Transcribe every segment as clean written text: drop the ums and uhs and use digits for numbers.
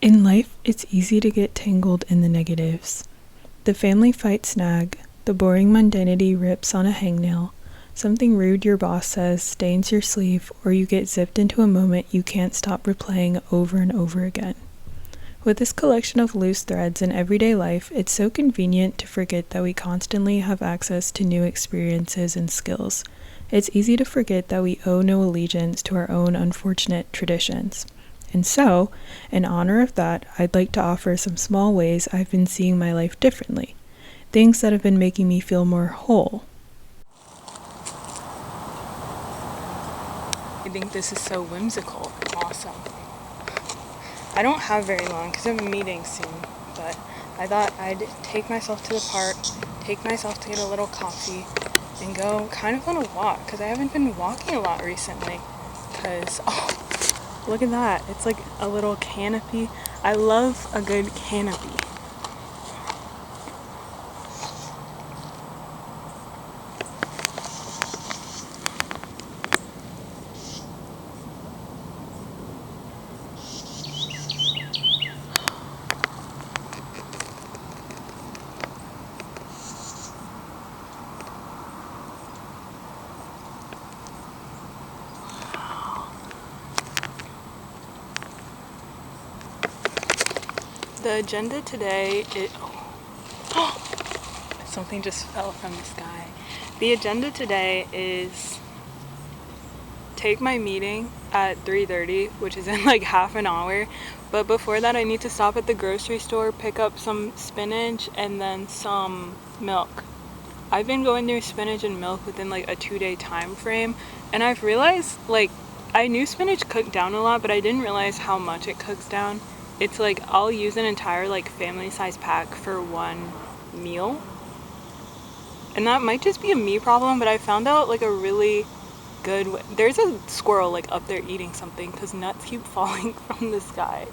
In life, it's easy to get tangled in the negatives. The family fight snag, the boring mundanity rips on a hangnail, something rude your boss says stains your sleeve, or you get zipped into a moment you can't stop replaying over and over again. With this collection of loose threads in everyday life, it's so convenient to forget that we constantly have access to new experiences and skills. It's easy to forget that we owe no allegiance to our own unfortunate traditions. And so, in honor of that, I'd like to offer some small ways I've been seeing my life differently, things that have been making me feel more whole. I think this is so whimsical. Awesome. I don't have very long because I have a meeting soon, but I thought I'd take myself to the park, take myself to get a little coffee, and go kind of on a walk because I haven't been walking a lot recently. Because, look at that. It's like a little canopy. I love a good canopy. The agenda today is... something just fell from the sky. The agenda today is take my meeting at 3:30, which is in like half an hour. But before that, I need to stop at the grocery store, pick up some spinach and then some milk. I've been going through spinach and milk within like a 2-day time frame, and I've realized like I knew spinach cooked down a lot, but I didn't realize how much it cooks down. It's like I'll use an entire like family size pack for one meal. And that might just be a me problem, but I found out like a really good way. There's a squirrel like up there eating something because nuts keep falling from the sky.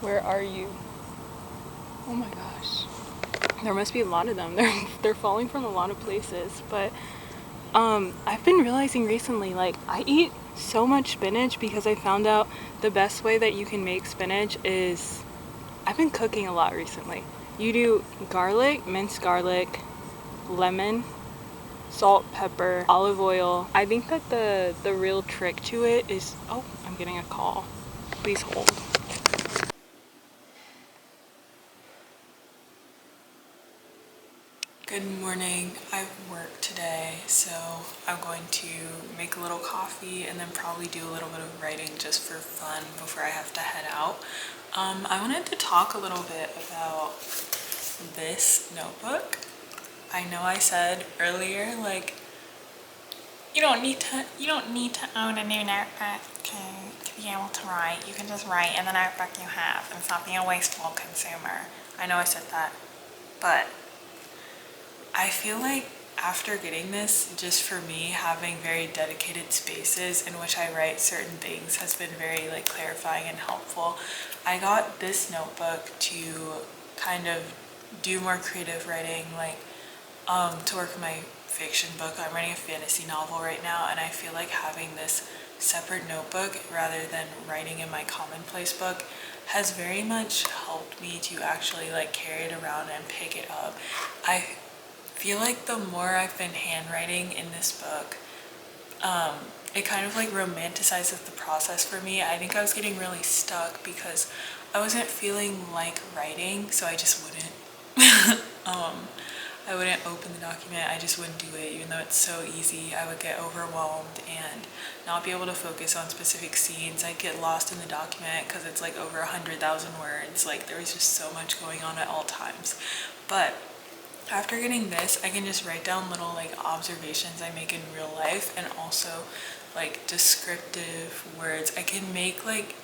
Where are you? Oh my gosh. There must be a lot of them. They're falling from a lot of places, but I've been realizing recently, like, I eat so much spinach because I found out the best way that you can make spinach is, I've been cooking a lot recently. You do garlic, minced garlic, lemon, salt, pepper, olive oil. I think that the real trick to it is, oh, I'm getting a call. Please hold. Good morning. I've worked today, so I'm going to make a little coffee and then probably do a little bit of writing just for fun before I have to head out. I wanted to talk a little bit about this notebook. I know I said earlier, like, you don't need to own a new notebook to be able to write. You can just write in the notebook you have and stop being a wasteful consumer. I know I said that, but I feel like after getting this, just for me, having very dedicated spaces in which I write certain things has been very like clarifying and helpful. I got this notebook to kind of do more creative writing, like to work on my fiction book. I'm writing a fantasy novel right now, and I feel like having this separate notebook rather than writing in my commonplace book has very much helped me to actually like carry it around and pick it up. I feel like the more I've been handwriting in this book, it kind of like romanticizes the process for me. I think I was getting really stuck because I wasn't feeling like writing, so I just wouldn't. I wouldn't open the document. I just wouldn't do it, even though it's so easy. I would get overwhelmed and not be able to focus on specific scenes. I'd get lost in the document because it's like over 100,000 words. Like there was just so much going on at all times. But after getting this, I can just write down little like observations I make in real life and also like descriptive words. I can make like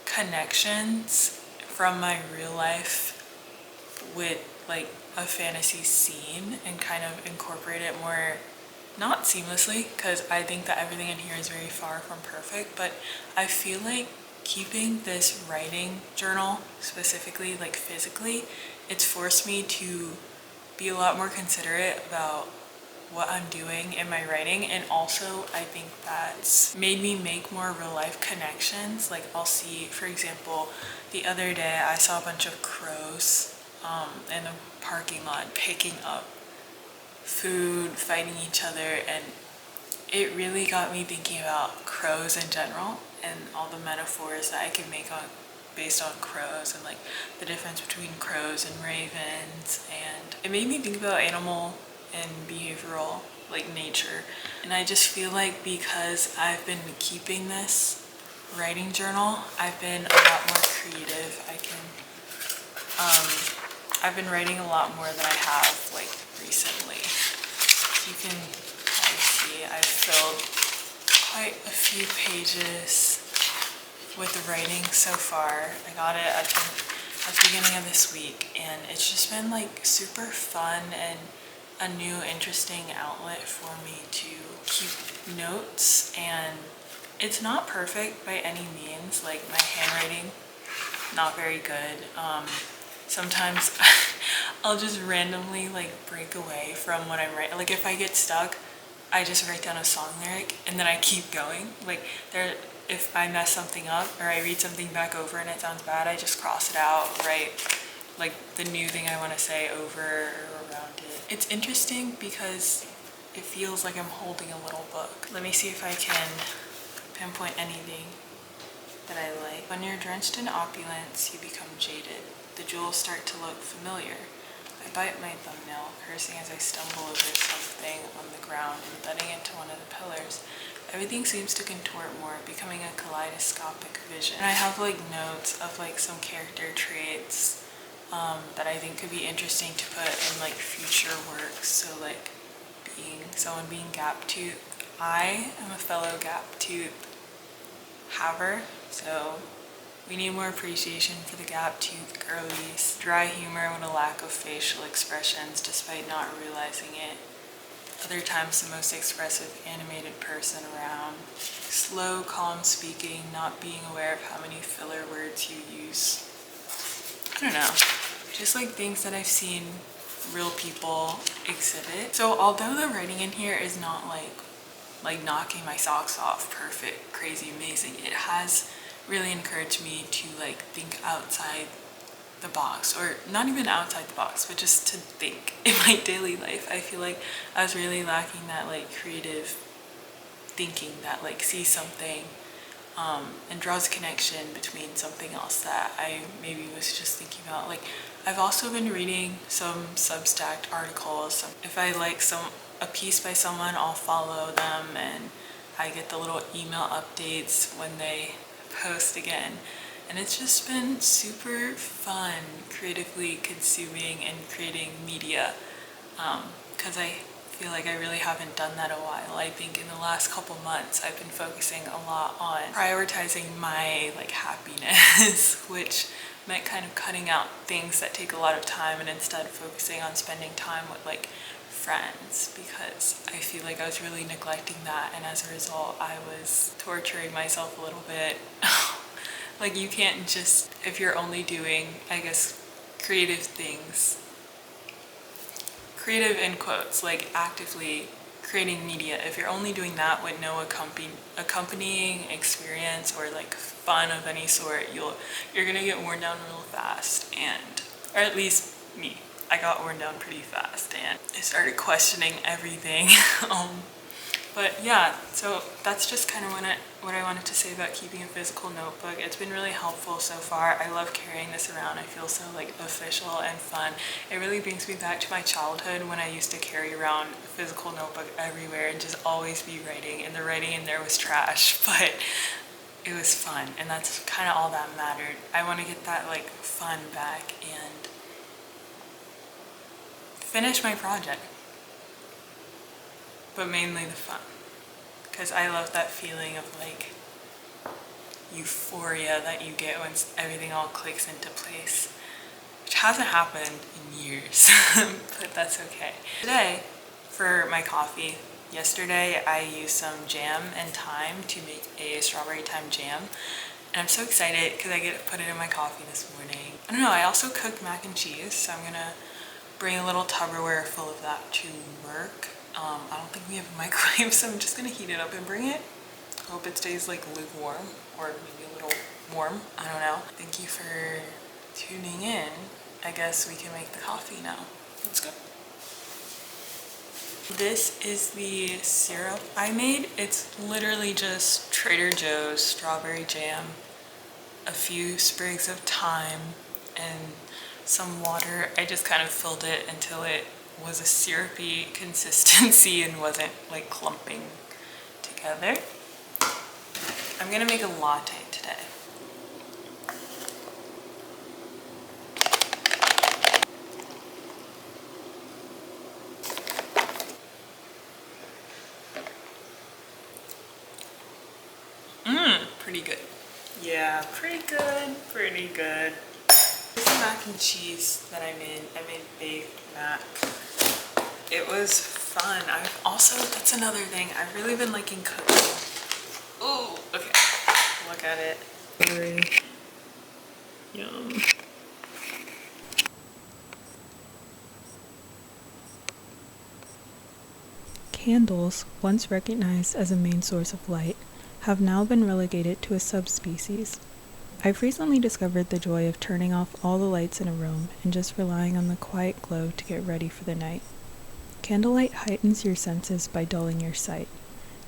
connections from my real life with like a fantasy scene and kind of incorporate it more, not seamlessly, because I think that everything in here is very far from perfect, but I feel like keeping this writing journal specifically, like physically, it's forced me to be a lot more considerate about what I'm doing in my writing, and also I think that's made me make more real life connections. Like I'll see, for example, the other day I saw a bunch of crows in a parking lot picking up food, fighting each other, and it really got me thinking about crows in general and all the metaphors that I can make on based on crows, and like the difference between crows and ravens. And it made me think about animal and behavioral, like nature. And I just feel like because I've been keeping this writing journal, I've been a lot more creative. I've been writing a lot more than I have like recently. You can probably see I've filled quite a few pages with the writing so far. I got it at the beginning of this week, and it's just been like super fun and a new interesting outlet for me to keep notes. And it's not perfect by any means. Like my handwriting, not very good. Sometimes I'll just randomly like break away from what I'm writing. Like if I get stuck, I just write down a song lyric and then I keep going. Like if I mess something up or I read something back over and it sounds bad, I just cross it out, write like the new thing I want to say over or around it. It's interesting because it feels like I'm holding a little book. Let me see if I can pinpoint anything that I like. When you're drenched in opulence, you become jaded. The jewels start to look familiar. I bite my thumbnail, cursing as I stumble over something on the ground and butting into one of the pillars. Everything seems to contort more, becoming a kaleidoscopic vision. And I have like notes of like some character traits that I think could be interesting to put in like future works. So like someone being gap-toothed. I am a fellow gap-toothed haver, so we need more appreciation for the gap-toothed girlies. Dry humor with a lack of facial expressions despite not realizing it. Other times the most expressive animated person around. Slow, calm speaking, not being aware of how many filler words you use. I don't know, just like things that I've seen real people exhibit. So although the writing in here is not like knocking my socks off, perfect, crazy, amazing, it has really encouraged me to like think outside the box, or not even outside the box, but just to think in my daily life. I feel like I was really lacking that like creative thinking that like sees something and draws a connection between something else that I maybe was just thinking about. Like I've also been reading some Substack articles. If I like a piece by someone, I'll follow them and I get the little email updates when they post again. And it's just been super fun creatively consuming and creating media, because I feel like I really haven't done that in a while. I think in the last couple months I've been focusing a lot on prioritizing my like happiness, which meant kind of cutting out things that take a lot of time and instead focusing on spending time with like friends, because I feel like I was really neglecting that, and as a result I was torturing myself a little bit. Like you can't just, if you're only doing, I guess, creative things, creative in quotes, like actively creating media, if you're only doing that with no accompanying experience or like fun of any sort, you're gonna get worn down real fast. And, or at least me, I got worn down pretty fast and I started questioning everything. But yeah, so that's just kind of what I wanted to say about keeping a physical notebook. It's been really helpful so far. I love carrying this around. I feel so like official and fun. It really brings me back to my childhood when I used to carry around a physical notebook everywhere and just always be writing, and the writing in there was trash, but it was fun, and that's kind of all that mattered. I want to get that like fun back and finish my project. But mainly the fun, because I love that feeling of like euphoria that you get when everything all clicks into place, which hasn't happened in years, but that's okay. Today, for my coffee, yesterday I used some jam and thyme to make a strawberry thyme jam, and I'm so excited because I get to put it in my coffee this morning. I don't know, I also cooked mac and cheese, so I'm gonna bring a little Tupperware full of that to work. I don't think we have a microwave, so I'm just gonna heat it up and bring it. Hope it stays like lukewarm or maybe a little warm. I don't know. Thank you for tuning in. I guess we can make the coffee now. Let's go. This is the syrup I made. It's literally just Trader Joe's strawberry jam, a few sprigs of thyme, and some water. I just kind of filled it until it was a syrupy consistency and wasn't like clumping together. I'm gonna make a latte today. Pretty good. Yeah, pretty good, pretty good. This is mac and cheese that I made. I made baked mac. It was fun. I've also, that's another thing, I've really been liking cooking. Oh, okay. Look at it. Very yum. Candles, once recognized as a main source of light, have now been relegated to a subspecies. I've recently discovered the joy of turning off all the lights in a room and just relying on the quiet glow to get ready for the night. Candlelight heightens your senses by dulling your sight.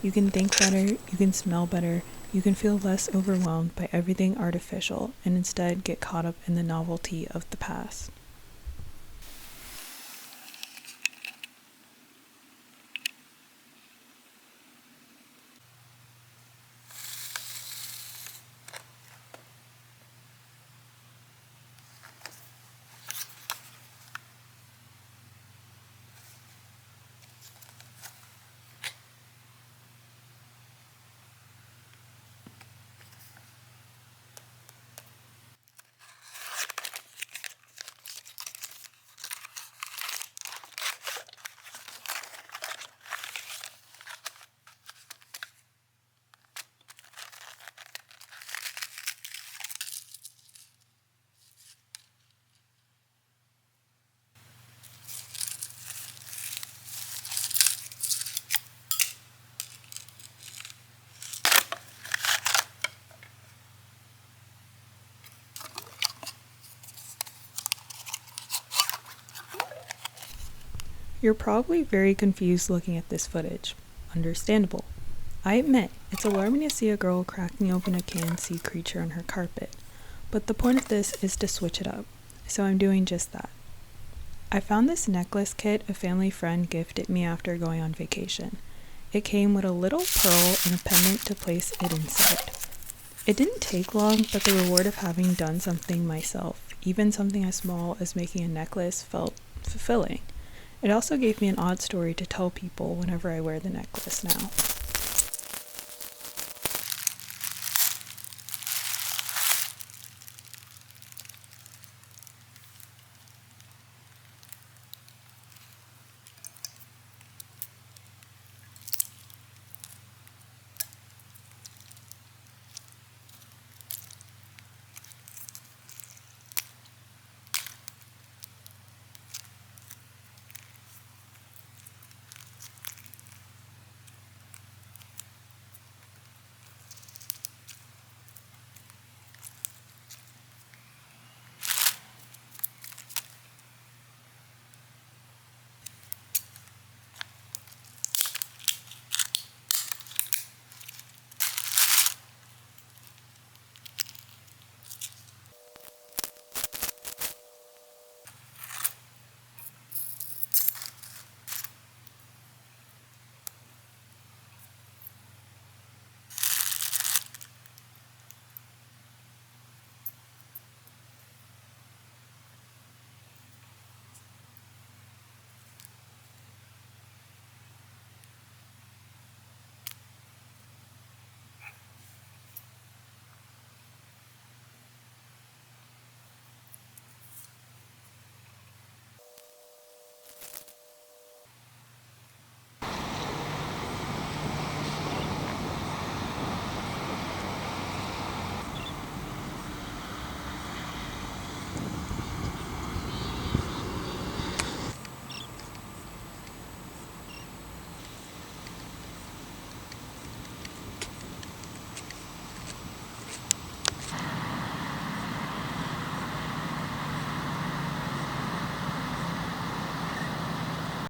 You can think better, you can smell better, you can feel less overwhelmed by everything artificial and instead get caught up in the novelty of the past. You're probably very confused looking at this footage. Understandable. I admit, it's alarming to see a girl cracking open a canned sea creature on her carpet, but the point of this is to switch it up, so I'm doing just that. I found this necklace kit a family friend gifted me after going on vacation. It came with a little pearl and a pendant to place it inside. It didn't take long, but the reward of having done something myself, even something as small as making a necklace, felt fulfilling. It also gave me an odd story to tell people whenever I wear the necklace now.